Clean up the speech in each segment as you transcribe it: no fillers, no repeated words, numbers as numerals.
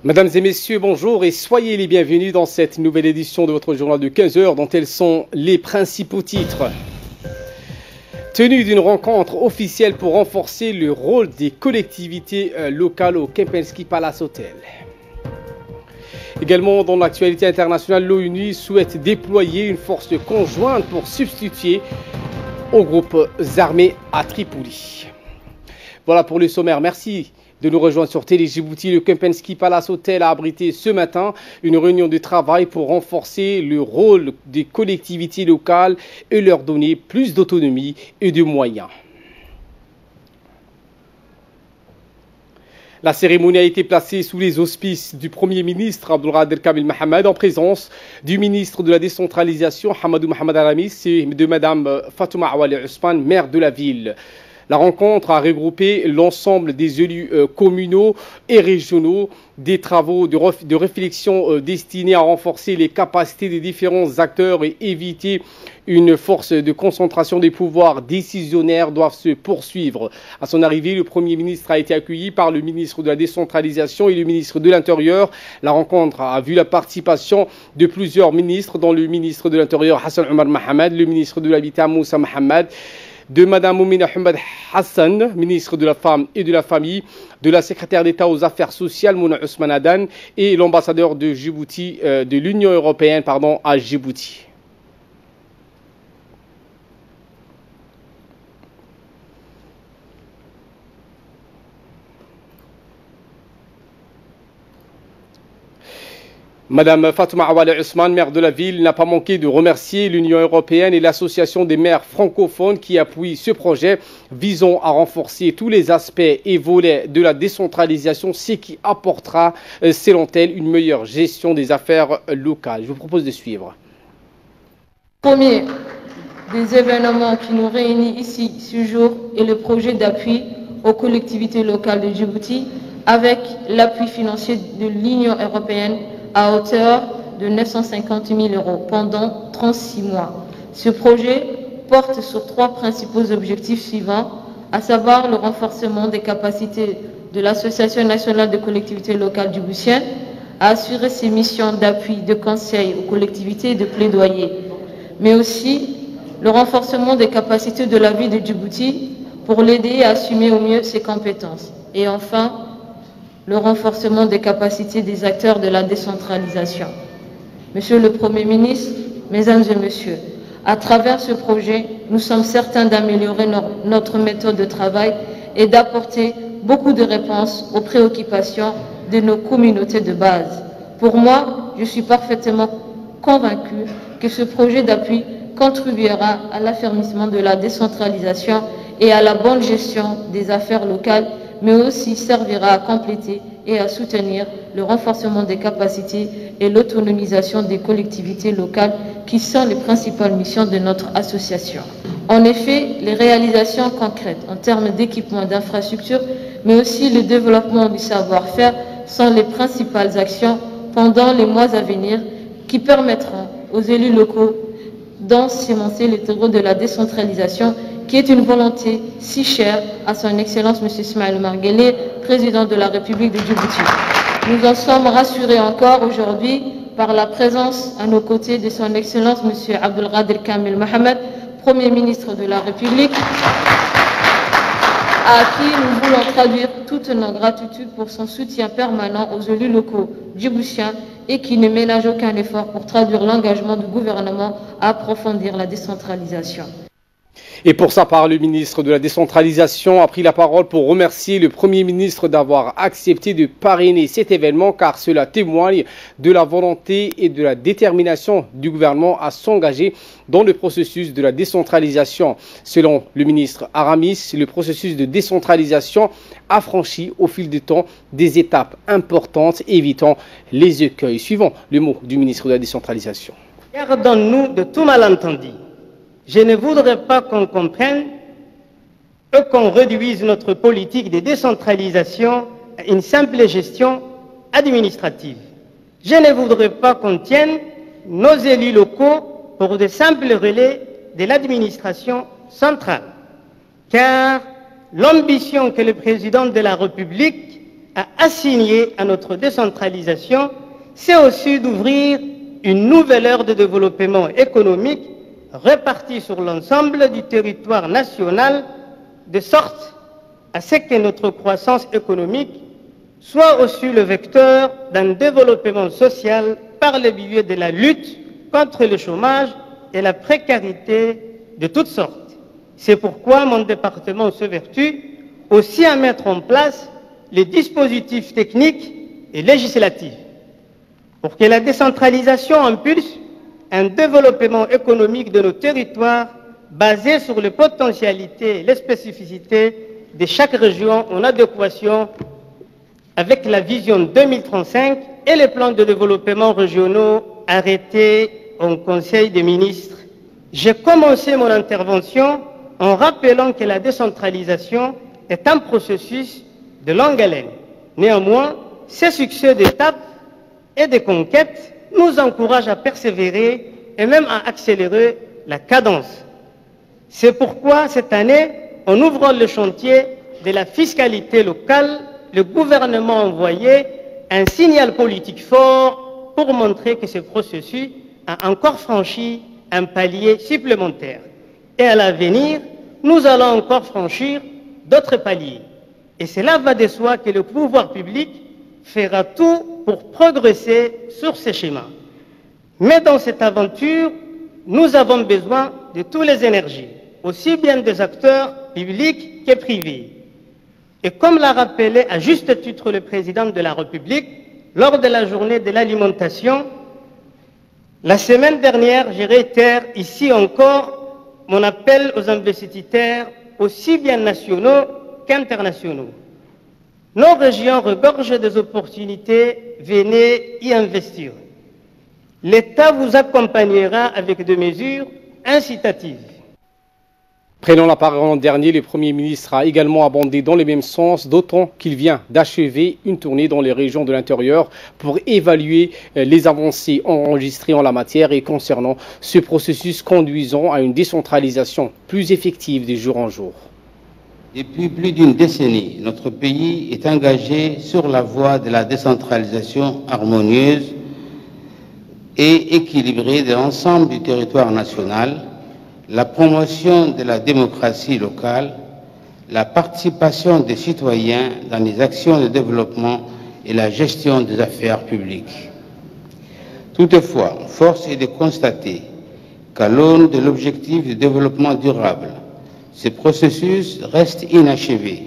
Mesdames et messieurs, bonjour et soyez les bienvenus dans cette nouvelle édition de votre journal de 15 heures dont elles sont les principaux titres. Tenue d'une rencontre officielle pour renforcer le rôle des collectivités locales au Kempinski Palace Hotel. Également dans l'actualité internationale, l'ONU souhaite déployer une force conjointe pour substituer aux groupes armés à Tripoli. Voilà pour le sommaire. Merci de nous rejoindre sur Télé Djibouti. Le Kempinski Palace Hotel a abrité ce matin une réunion de travail pour renforcer le rôle des collectivités locales et leur donner plus d'autonomie et de moyens. La cérémonie a été placée sous les auspices du Premier ministre Abdelkader Kamil Mohamed en présence du ministre de la décentralisation Hamadou Mohamed Aramis et de Madame Fatouma Awali Ousmane, maire de la ville. La rencontre a regroupé l'ensemble des élus communaux et régionaux, des travaux de réflexion destinés à renforcer les capacités des différents acteurs et éviter une force de concentration des pouvoirs décisionnaires doivent se poursuivre. À son arrivée, le Premier ministre a été accueilli par le ministre de la décentralisation et le ministre de l'Intérieur. La rencontre a vu la participation de plusieurs ministres, dont le ministre de l'Intérieur Hassan Omar Mohamed, le ministre de l'Habitat Moussa Mohamed, de Mme Moumina Ahmed Hassan, ministre de la Femme et de la Famille, de la secrétaire d'État aux Affaires sociales Mouna Ousmane Adan et l'ambassadeur de Djibouti, de l'Union européenne à Djibouti. Madame Fatouma Awali Ousmane, maire de la ville, n'a pas manqué de remercier l'Union européenne et l'association des maires francophones qui appuient ce projet visant à renforcer tous les aspects et volets de la décentralisation, ce qui apportera, selon elle, une meilleure gestion des affaires locales. Je vous propose de suivre. Premier des événements qui nous réunit ici ce jour est le projet d'appui aux collectivités locales de Djibouti avec l'appui financier de l'Union européenne à hauteur de 950 000 € pendant 36 mois. Ce projet porte sur trois principaux objectifs suivants, à savoir le renforcement des capacités de l'Association nationale de collectivités locales djiboutiennes à assurer ses missions d'appui, de conseil aux collectivités et de plaidoyer, mais aussi le renforcement des capacités de la ville de Djibouti pour l'aider à assumer au mieux ses compétences. Et enfin, le renforcement des capacités des acteurs de la décentralisation. Monsieur le Premier ministre, Mesdames et Messieurs, à travers ce projet, nous sommes certains d'améliorer notre méthode de travail et d'apporter beaucoup de réponses aux préoccupations de nos communautés de base. Pour moi, je suis parfaitement convaincu que ce projet d'appui contribuera à l'affermissement de la décentralisation et à la bonne gestion des affaires locales, mais aussi servira à compléter et à soutenir le renforcement des capacités et l'autonomisation des collectivités locales qui sont les principales missions de notre association. En effet, les réalisations concrètes en termes d'équipement d'infrastructures, mais aussi le développement du savoir-faire sont les principales actions pendant les mois à venir qui permettront aux élus locaux d'ensemencer le terreau de la décentralisation qui est une volonté si chère à son Excellence M. Ismaël Omar Guelleh, président de la République de Djibouti. Nous en sommes rassurés encore aujourd'hui par la présence à nos côtés de son Excellence M. Abdelkader Kamil Mohamed, Premier ministre de la République, à qui nous voulons traduire toutes nos gratitudes pour son soutien permanent aux élus locaux djiboutiens et qui ne ménage aucun effort pour traduire l'engagement du gouvernement à approfondir la décentralisation. Et pour sa part, le ministre de la décentralisation a pris la parole pour remercier le Premier ministre d'avoir accepté de parrainer cet événement car cela témoigne de la volonté et de la détermination du gouvernement à s'engager dans le processus de la décentralisation. Selon le ministre Aramis, le processus de décentralisation a franchi au fil du temps des étapes importantes évitant les écueils. Suivons le mot du ministre de la décentralisation. Gardons-nous de tout malentendu. Je ne voudrais pas qu'on comprenne et qu'on réduise notre politique de décentralisation à une simple gestion administrative. Je ne voudrais pas qu'on tienne nos élus locaux pour de simples relais de l'administration centrale. Car l'ambition que le président de la République à assigner à notre décentralisation, c'est aussi d'ouvrir une nouvelle ère de développement économique répartie sur l'ensemble du territoire national, de sorte à ce que notre croissance économique soit aussi le vecteur d'un développement social par le biais de la lutte contre le chômage et la précarité de toutes sortes. C'est pourquoi mon département s'évertue aussi à mettre en place les dispositifs techniques et législatifs pour que la décentralisation impulse un développement économique de nos territoires basé sur les potentialités et les spécificités de chaque région en adéquation avec la vision 2035 et les plans de développement régionaux arrêtés en Conseil des ministres. J'ai commencé mon intervention en rappelant que la décentralisation est un processus de longue haleine. Néanmoins, ces succès d'étapes et de conquêtes nous encouragent à persévérer et même à accélérer la cadence. C'est pourquoi cette année, en ouvrant le chantier de la fiscalité locale, le gouvernement a envoyé un signal politique fort pour montrer que ce processus a encore franchi un palier supplémentaire. Et à l'avenir, nous allons encore franchir d'autres paliers. Et cela va de soi que le pouvoir public fera tout pour progresser sur ces schémas. Mais dans cette aventure, nous avons besoin de toutes les énergies, aussi bien des acteurs publics que privés. Et comme l'a rappelé à juste titre le président de la République lors de la journée de l'alimentation, la semaine dernière, je réitère ici encore mon appel aux investisseurs aussi bien nationaux qu'internationaux. Nos régions regorgent des opportunités, venez y investir. L'État vous accompagnera avec des mesures incitatives. Prenant la parole en dernier, le Premier ministre a également abondé dans le même sens, d'autant qu'il vient d'achever une tournée dans les régions de l'intérieur pour évaluer les avancées enregistrées en la matière et concernant ce processus conduisant à une décentralisation plus effective de jour en jour. Depuis plus d'une décennie, notre pays est engagé sur la voie de la décentralisation harmonieuse et équilibrée de l'ensemble du territoire national, la promotion de la démocratie locale, la participation des citoyens dans les actions de développement et la gestion des affaires publiques. Toutefois, force est de constater qu'à l'aune de l'objectif de développement durable, ce processus reste inachevé,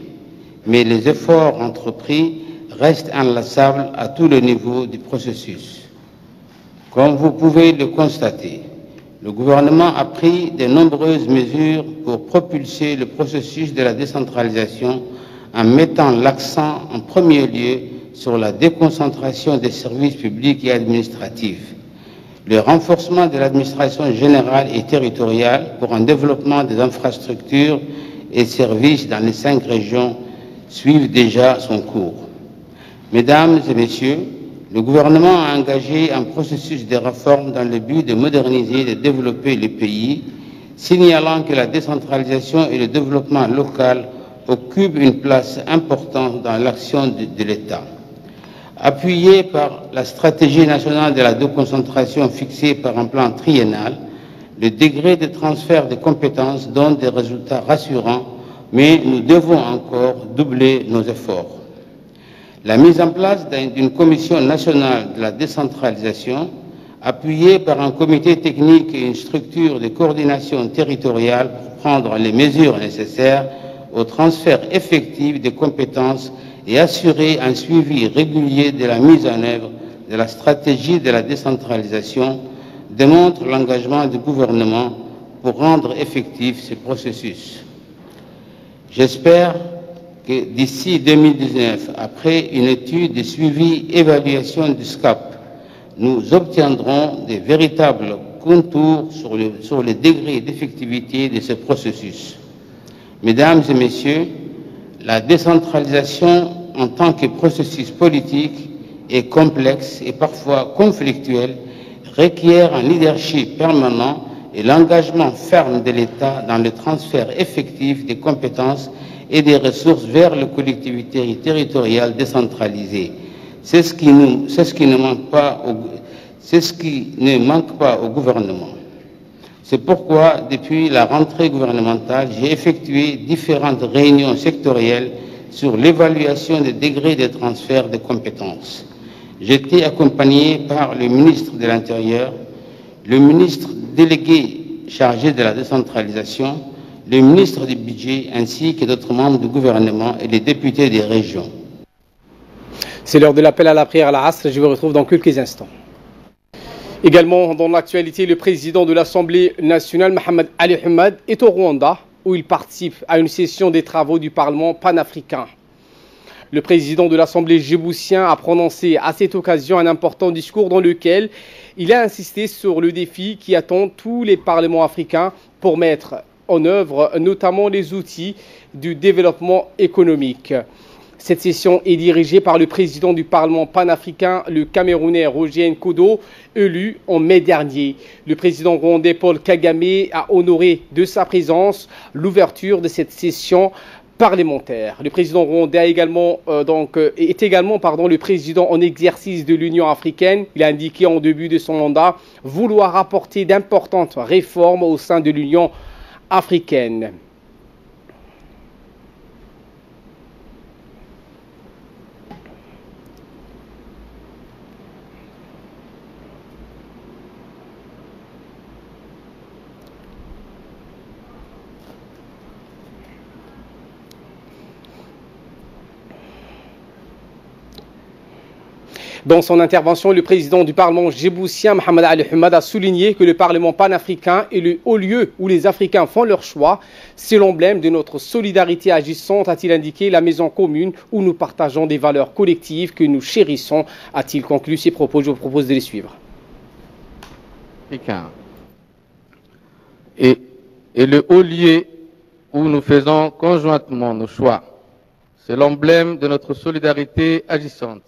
mais les efforts entrepris restent inlassables à tous les niveaux du processus. Comme vous pouvez le constater, le gouvernement a pris de nombreuses mesures pour propulser le processus de la décentralisation en mettant l'accent en premier lieu sur la déconcentration des services publics et administratifs, le renforcement de l'administration générale et territoriale pour un développement des infrastructures et services dans les 5 régions suivent déjà son cours. Mesdames et messieurs, le gouvernement a engagé un processus de réforme dans le but de moderniser et de développer le pays, signalant que la décentralisation et le développement local occupent une place importante dans l'action de l'État. Appuyé par la stratégie nationale de la déconcentration fixée par un plan triennal, le degré de transfert de compétences donne des résultats rassurants, mais nous devons encore doubler nos efforts. La mise en place d'une commission nationale de la décentralisation, appuyée par un comité technique et une structure de coordination territoriale pour prendre les mesures nécessaires au transfert effectif des compétences et assurer un suivi régulier de la mise en œuvre de la stratégie de la décentralisation, démontre l'engagement du gouvernement pour rendre effectif ce processus. J'espère que d'ici 2019, après une étude de suivi-évaluation du SCAP, nous obtiendrons de véritables contours sur le degré d'effectivité de ce processus. Mesdames et messieurs, la décentralisation en tant que processus politique est complexe et parfois conflictuel, requiert un leadership permanent et l'engagement ferme de l'État dans le transfert effectif des compétences et des ressources vers les collectivités territoriales décentralisées. C'est ce qui ne manque pas au gouvernement. C'est pourquoi, depuis la rentrée gouvernementale, j'ai effectué différentes réunions sectorielles sur l'évaluation des degrés de transfert de compétences. J'étais accompagné par le ministre de l'Intérieur, le ministre délégué chargé de la décentralisation, le ministre du Budget ainsi que d'autres membres du gouvernement et les députés des régions. C'est l'heure de l'appel à la prière à la Asr. Je vous retrouve dans quelques instants. Également dans l'actualité, le président de l'Assemblée nationale, Mohamed Ali Hamad, est au Rwanda où il participe à une session des travaux du Parlement panafricain. Le président de l'Assemblée djiboutien a prononcé à cette occasion un important discours dans lequel il a insisté sur le défi qui attend tous les parlements africains pour mettre en œuvre notamment les outils du développement économique. Cette session est dirigée par le président du Parlement panafricain, le Camerounais Roger Nkodo, élu en mai dernier. Le président rwandais Paul Kagame a honoré de sa présence l'ouverture de cette session parlementaire. Le président rwandais est également le président en exercice de l'Union africaine. Il a indiqué en début de son mandat vouloir apporter d'importantes réformes au sein de l'Union africaine. Dans son intervention, le président du Parlement djiboutien, Mohamed Ali Hamad, a souligné que le Parlement panafricain est le haut lieu où les Africains font leur choix. C'est l'emblème de notre solidarité agissante, a-t-il indiqué, la maison commune où nous partageons des valeurs collectives que nous chérissons, a-t-il conclu ses propos. Je vous propose de les suivre. Et le haut lieu où nous faisons conjointement nos choix. C'est l'emblème de notre solidarité agissante.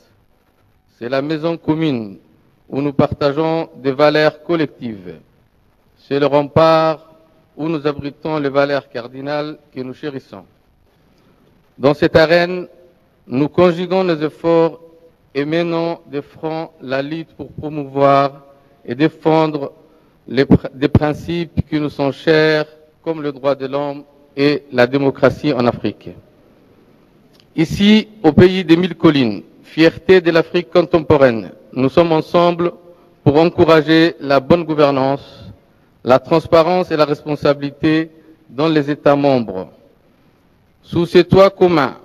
C'est la maison commune où nous partageons des valeurs collectives. C'est le rempart où nous abritons les valeurs cardinales que nous chérissons. Dans cette arène, nous conjuguons nos efforts et menons de front la lutte pour promouvoir et défendre des principes qui nous sont chers, comme le droit de l'homme et la démocratie en Afrique. Ici, au pays des mille collines, fierté de l'Afrique contemporaine, nous sommes ensemble pour encourager la bonne gouvernance, la transparence et la responsabilité dans les États membres. Sous ces toits communs,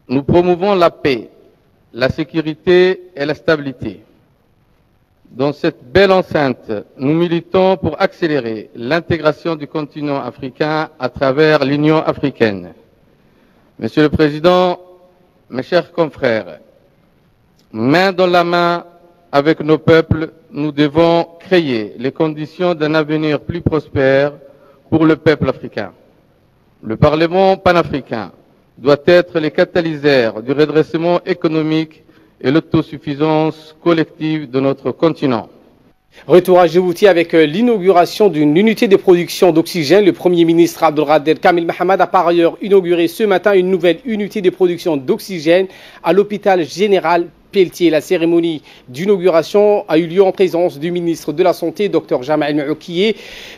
nous promouvons la paix, la sécurité et la stabilité. Dans cette belle enceinte, nous militons pour accélérer l'intégration du continent africain à travers l'Union africaine. Monsieur le Président, mes chers confrères, main dans la main avec nos peuples, nous devons créer les conditions d'un avenir plus prospère pour le peuple africain. Le Parlement panafricain doit être le catalyseur du redressement économique et l'autosuffisance collective de notre continent. Retour à Djibouti avec l'inauguration d'une unité de production d'oxygène. Le Premier ministre Abdelkader Kamil Mohamed a par ailleurs inauguré ce matin une nouvelle unité de production d'oxygène à l'hôpital général Pelletier. La cérémonie d'inauguration a eu lieu en présence du ministre de la Santé, Dr Jamal Moukiye,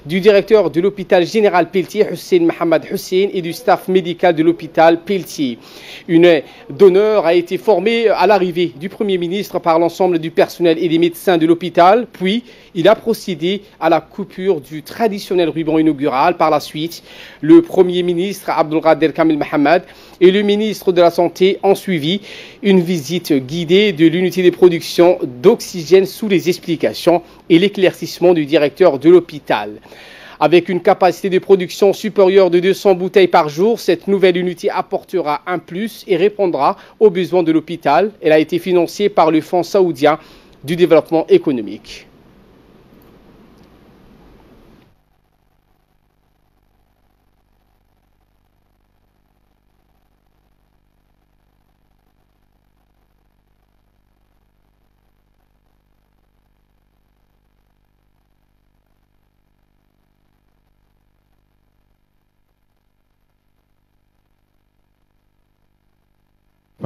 du directeur de l'hôpital général Pelletier, Hussein Mohamed Hussein, et du staff médical de l'hôpital Pelletier. Une aire d'honneur a été formée à l'arrivée du Premier ministre par l'ensemble du personnel et des médecins de l'hôpital, puis il a procédé à la coupure du traditionnel ruban inaugural. Par la suite, le Premier ministre Abdelkader Kamil Mohamed et le ministre de la Santé ont suivi une visite guidée de l'unité de production d'oxygène sous les explications et l'éclaircissement du directeur de l'hôpital. Avec une capacité de production supérieure de 200 bouteilles par jour, cette nouvelle unité apportera un plus et répondra aux besoins de l'hôpital. Elle a été financée par le Fonds saoudien du développement économique.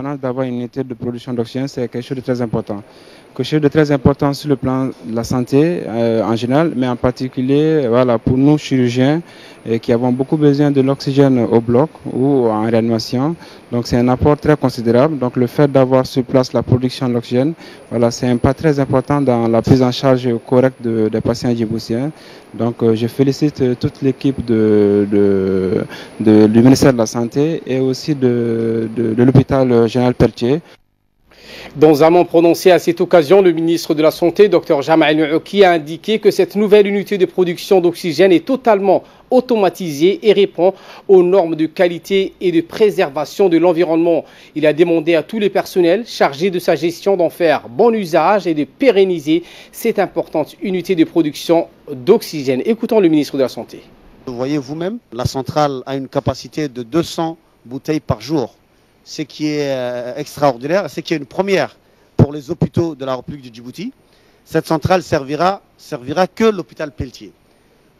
l'indépendance d'avoir une unité de production d'oxygène, c'est quelque chose de très important. Quelque chose de très important sur le plan de la santé en général, mais en particulier voilà, pour nous chirurgiens qui avons beaucoup besoin de l'oxygène au bloc ou en réanimation. Donc c'est un apport très considérable. Donc le fait d'avoir sur place la production d'oxygène, voilà, c'est un pas très important dans la prise en charge correcte des patients djiboutiens. Donc je félicite toute l'équipe du ministère de la Santé et aussi de l'hôpital général Pelletier. Dans un mot prononcé à cette occasion, le ministre de la Santé, Dr Jamal Nouki, a indiqué que cette nouvelle unité de production d'oxygène est totalement automatisée et répond aux normes de qualité et de préservation de l'environnement. Il a demandé à tous les personnels chargés de sa gestion d'en faire bon usage et de pérenniser cette importante unité de production d'oxygène. Écoutons le ministre de la Santé. Vous voyez vous-même, la centrale a une capacité de 200 bouteilles par jour. Ce qui est extraordinaire, c'est qu'il y a une première pour les hôpitaux de la République du Djibouti. Cette centrale servira que l'hôpital Pelletier.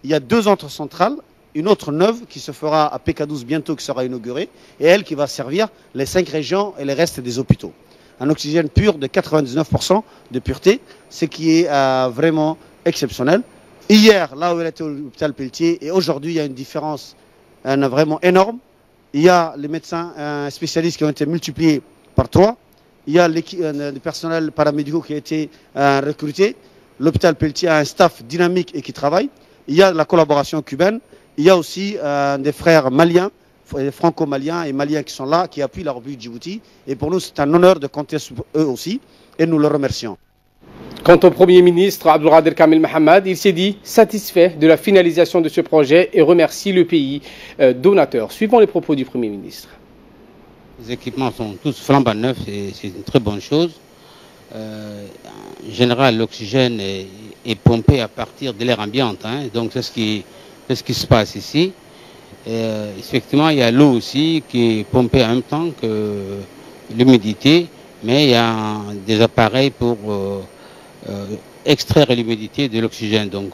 Il y a 2 autres centrales, une autre neuve qui se fera à PK12 bientôt, qui sera inaugurée, et elle qui va servir les 5 régions et les restes des hôpitaux. Un oxygène pur de 99% de pureté, ce qui est vraiment exceptionnel. Hier, là où elle était à l'hôpital Pelletier, et aujourd'hui, il y a une différence vraiment énorme. Il y a les médecins spécialistes qui ont été multipliés par 3. Il y a le personnel paramédicaux qui a été recruté. L'hôpital Pelletier a un staff dynamique et qui travaille. Il y a la collaboration cubaine. Il y a aussi des frères maliens, franco-maliens et maliens qui sont là, qui appuient la République de Djibouti. Et pour nous, c'est un honneur de compter sur eux aussi. Et nous le remercions. Quant au Premier ministre Abdelkader Kamil Mohamed, il s'est dit satisfait de la finalisation de ce projet et remercie le pays donateur. Suivant les propos du Premier ministre. Les équipements sont tous flambant neufs, c'est une très bonne chose. En général, l'oxygène est pompé à partir de l'air ambiant, hein, donc c'est ce qui se passe ici. Effectivement, il y a l'eau aussi qui est pompée en même temps que l'humidité, mais il y a des appareils pour extraire l'humidité de l'oxygène. Donc,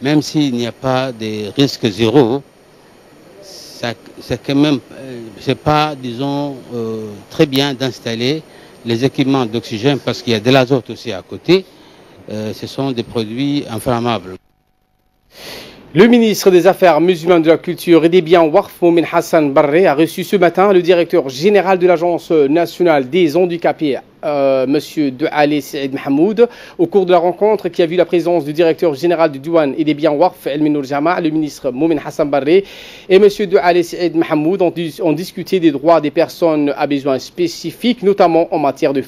même s'il n'y a pas de risque zéro, c'est quand même, c'est pas, disons, très bien d'installer les équipements d'oxygène parce qu'il y a de l'azote aussi à côté. Ce sont des produits inflammables. Le ministre des Affaires musulmanes, de la Culture et des Biens Waqf, Moumin Hassan Barré, a reçu ce matin le directeur général de l'Agence nationale des handicapés, M. Douali Saïd Mahmoud. Au cours de la rencontre qui a vu la présence du directeur général du Douane et des Biens Waqf, El Minour Jama, le ministre Moumin Hassan Barré et M. Douali Saïd Mahmoud ont discuté des droits des personnes à besoins spécifiques, notamment en matière de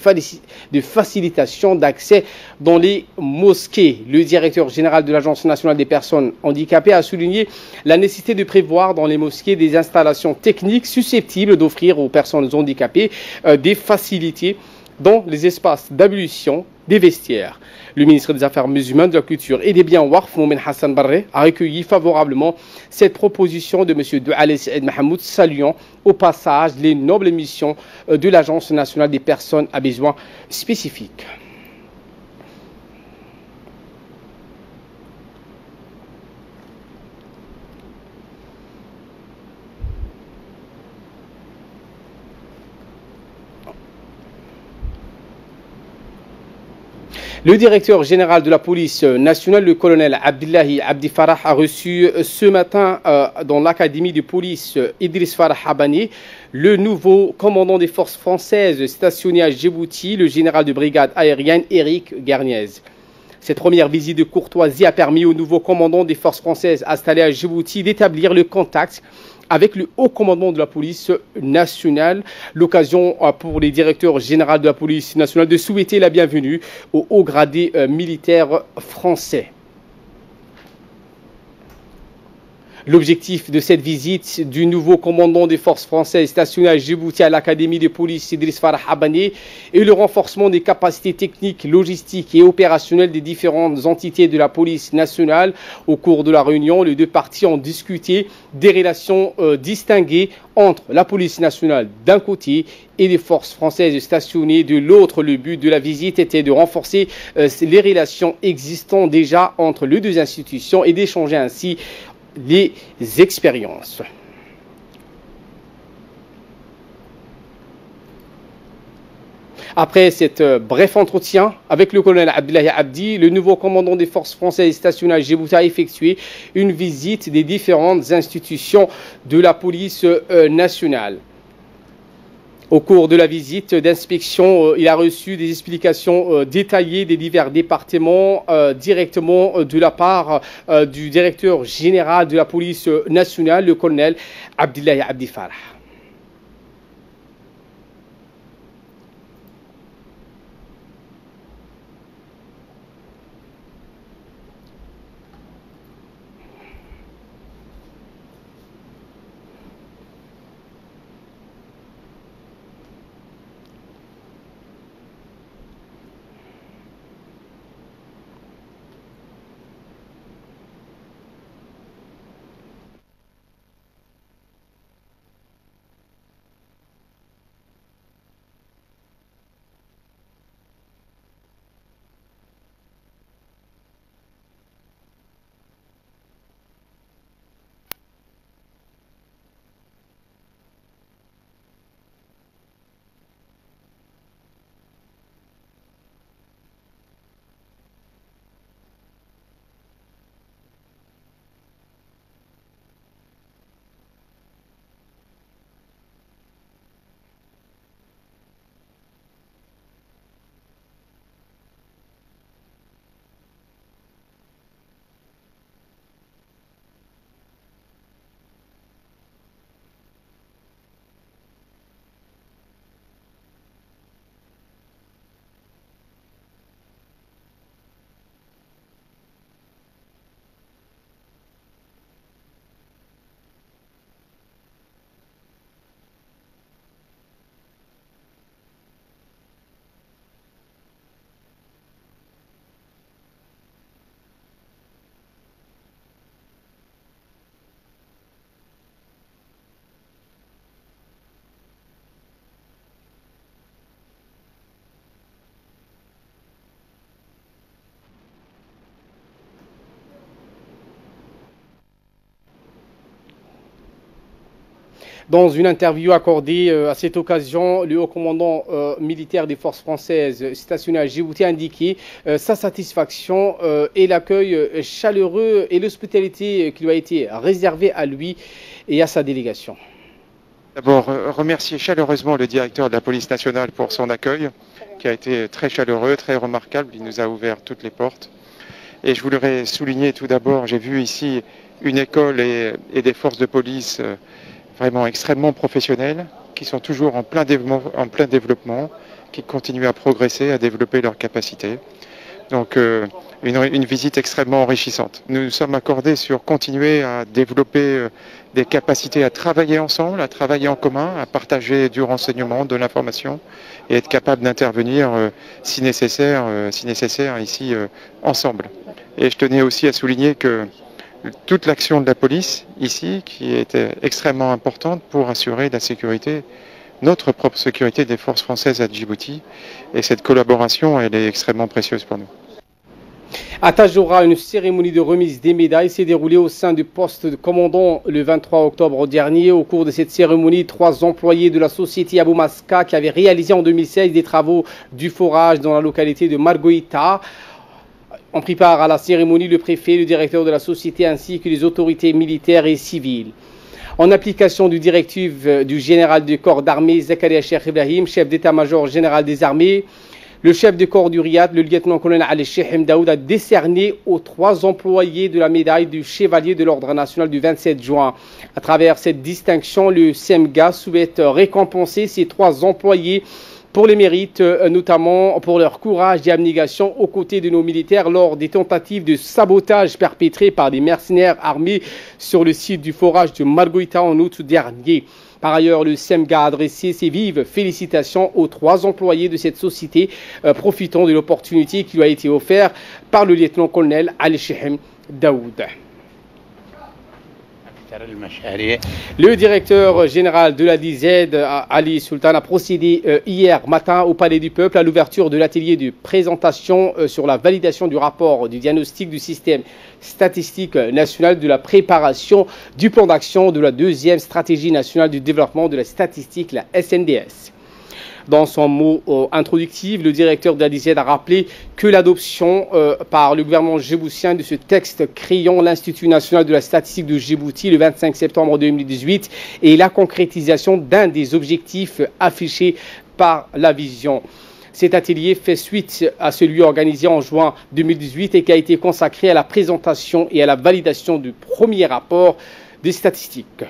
facilitation d'accès dans les mosquées. Le directeur général de l'Agence nationale des personnes handicapées a souligné la nécessité de prévoir dans les mosquées des installations techniques susceptibles d'offrir aux personnes handicapées des facilités dans les espaces d'ablution, des vestiaires. Le ministre des Affaires musulmanes, de la Culture et des Biens Waqf, Moumin Hassan Barré, a recueilli favorablement cette proposition de M. Douali Saïd Mahmoud, saluant au passage les nobles missions de l'Agence nationale des personnes à besoins spécifiques. Le directeur général de la police nationale, le colonel Abdillahi Abdi Farah, a reçu ce matin dans l'académie de police Idriss Farah Habani, le nouveau commandant des forces françaises stationné à Djibouti, le général de brigade aérienne Éric Guerniez. Cette première visite de courtoisie a permis au nouveau commandant des forces françaises installé à Djibouti d'établir le contact avec le haut commandement de la police nationale. L'occasion pour les directeurs généraux de la police nationale de souhaiter la bienvenue aux hauts gradés militaires français. L'objectif de cette visite du nouveau commandant des forces françaises stationné à Djibouti à l'académie de police Idriss Farah Habani est le renforcement des capacités techniques, logistiques et opérationnelles des différentes entités de la police nationale. Au cours de la réunion, les deux parties ont discuté des relations distinguées entre la police nationale d'un côté et les forces françaises stationnées de l'autre. Le but de la visite était de renforcer les relations existantes déjà entre les deux institutions et d'échanger ainsi les expériences. Après cet bref entretien avec le colonel Abdoulaye Abdi, le nouveau commandant des forces françaises stationnées à Djibouti a effectué une visite des différentes institutions de la police nationale. Au cours de la visite d'inspection, il a reçu des explications détaillées des divers départements directement de la part du directeur général de la police nationale, le colonel Abdoulaye Abdi Farah. Dans une interview accordée à cette occasion, le haut commandant militaire des forces françaises stationné à Djibouti a indiqué sa satisfaction et l'accueil chaleureux et l'hospitalité qui lui a été réservée à lui et à sa délégation. D'abord, remercier chaleureusement le directeur de la police nationale pour son accueil, qui a été très chaleureux, très remarquable. Il nous a ouvert toutes les portes. Et je voudrais souligner tout d'abord, j'ai vu ici une école et des forces de police vraiment extrêmement professionnels, qui sont toujours en plein développement, qui continuent à progresser, à développer leurs capacités. Donc une visite extrêmement enrichissante. Nous nous sommes accordés sur continuer à développer des capacités à travailler ensemble, à travailler en commun, à partager du renseignement, de l'information et être capable d'intervenir si nécessaire ici ensemble. Et je tenais aussi à souligner que toute l'action de la police ici, qui était extrêmement importante pour assurer la sécurité, notre propre sécurité des forces françaises à Djibouti. Et cette collaboration, elle est extrêmement précieuse pour nous. À Tadjoura, une cérémonie de remise des médailles s'est déroulée au sein du poste de commandant le 23 octobre dernier. Au cours de cette cérémonie, 3 employés de la société Abou Maska qui avaient réalisé en 2016 des travaux du forage dans la localité de Margoïta ont pris part à la cérémonie le préfet, le directeur de la société ainsi que les autorités militaires et civiles. En application du directive du général du corps d'armée Zakaria Cheikh Ibrahim, chef d'état-major général des armées, le chef de corps du Riyad, le lieutenant-colonel Ali Cheikh Daoud, a décerné aux 3 employés de la médaille du chevalier de l'ordre national du 27 juin. À travers cette distinction, le SEMGA souhaite récompenser ces 3 employés pour les mérites, notamment pour leur courage et abnégation aux côtés de nos militaires lors des tentatives de sabotage perpétrées par des mercenaires armés sur le site du forage de Margoïta en août dernier. Par ailleurs, le SEMGA a adressé ses vives félicitations aux 3 employés de cette société profitant de l'opportunité qui lui a été offerte par le lieutenant-colonel Ali Cheikh Daoud. Le directeur général de la DZ, Ali Sultan, a procédé hier matin au Palais du Peuple à l'ouverture de l'atelier de présentation sur la validation du rapport du diagnostic du système statistique national de la préparation du plan d'action de la 2e stratégie nationale du développement de la statistique, la SNDS. Dans son mot introductif, le directeur de la DICED a rappelé que l'adoption par le gouvernement djiboutien de ce texte créant l'Institut national de la statistique de Djibouti le 25 septembre 2018 est la concrétisation d'un des objectifs affichés par la vision. Cet atelier fait suite à celui organisé en juin 2018 et qui a été consacré à la présentation et à la validation du premier rapport des statistiques.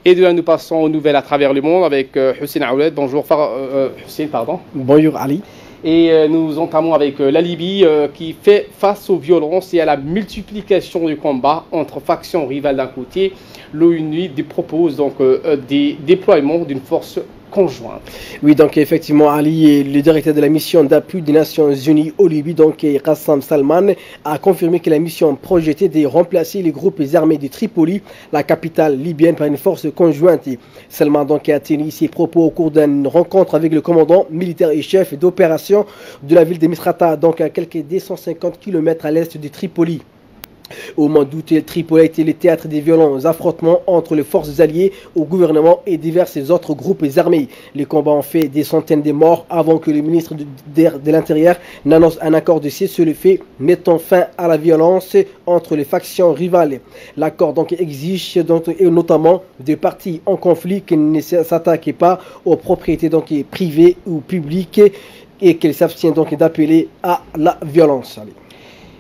Et de là, nous passons aux nouvelles à travers le monde avec Hussein Aoulet. Bonjour, Hussein, pardon. Bonjour Ali. Et nous entamons avec la Libye qui fait face aux violences et à la multiplication du combat entre factions rivales d'un côté. L'ONU propose donc des déploiements d'une force conjointe. Oui, donc effectivement, Ali, le directeur de la mission d'appui des Nations Unies au Libye, donc Qassam Salman, a confirmé que la mission projetait de remplacer les groupes armés de Tripoli, la capitale libyenne, par une force conjointe. Salman donc a tenu ses propos au cours d'une rencontre avec le commandant militaire et chef d'opération de la ville de Misrata, donc à quelques 250 km à l'est de Tripoli. Au mois d'août, Tripoli a été le théâtre des violents affrontements entre les forces alliées au gouvernement et divers autres groupes armés. Les combats ont fait des centaines de morts avant que le ministre de l'Intérieur n'annonce un accord de cessez-le-feu mettant fin à la violence entre les factions rivales. L'accord donc exige notamment des parties en conflit qui ne s'attaquent pas aux propriétés donc privées ou publiques et qu'elles s'abstiennent donc d'appeler à la violence.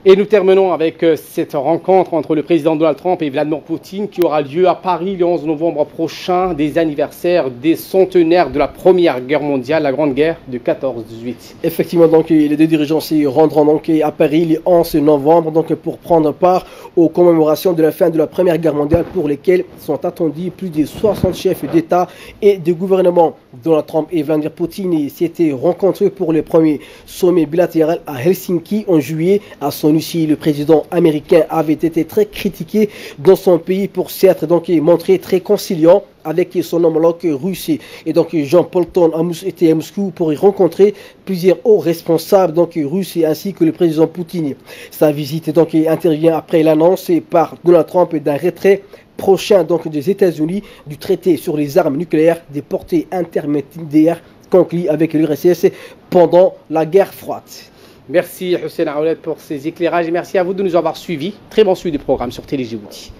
Et nous terminons avec cette rencontre entre le président Donald Trump et Vladimir Poutine qui aura lieu à Paris le 11 novembre prochain, des anniversaires des centenaires de la Première Guerre mondiale, la Grande Guerre de 14-18. Effectivement, donc les deux dirigeants s'y rendront donc à Paris le 11 novembre donc, pour prendre part aux commémorations de la fin de la Première Guerre mondiale pour lesquelles sont attendus plus de 60 chefs d'État et de gouvernement. Donald Trump et Vladimir Poutine s'étaient rencontrés pour le premier sommet bilatéral à Helsinki en juillet. À son issue, le président américain avait été très critiqué dans son pays pour s'être donc montré très conciliant avec son homologue russe. Et donc Jean Bolton était à Moscou pour y rencontrer plusieurs hauts responsables donc russes ainsi que le président Poutine. Sa visite donc intervient après l'annonce par Donald Trump d'un retrait prochain donc des États-Unis du traité sur les armes nucléaires des portées intermédiaires conclu avec l'URSS pendant la guerre froide. Merci Hussein Aoulet pour ces éclairages et merci à vous de nous avoir suivis. Très bon suivi du programme sur Télé Djibouti.